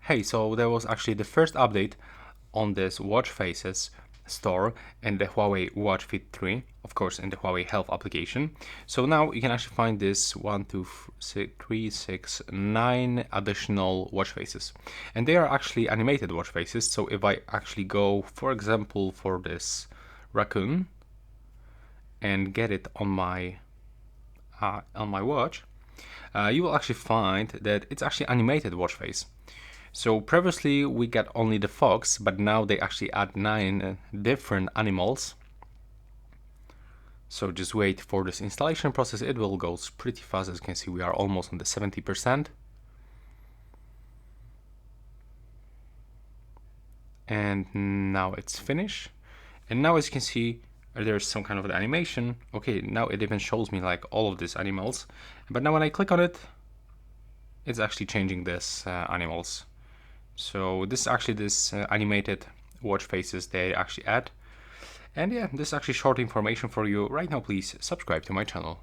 Hey, so there was actually the first update on this watch faces store in the Huawei Watch Fit 3, of course in the Huawei Health application. So now you can actually find this 9 additional watch faces, and they are actually animated watch faces. So if I actually go, for example, for this raccoon and get it on my watch, you will actually find that it's actually animated watch face. So previously we got only the fox, but now they actually add 9 different animals. So just wait for this installation process, it will go pretty fast. As you can see, we are almost on the 70%. And now it's finished. And now as you can see, there's some kind of an animation. Okay, now it even shows me like all of these animals. But now when I click on it, it's actually changing this animals. So this is actually this animated watch faces they actually add. And yeah, this is actually short information for you. Right now, please subscribe to my channel.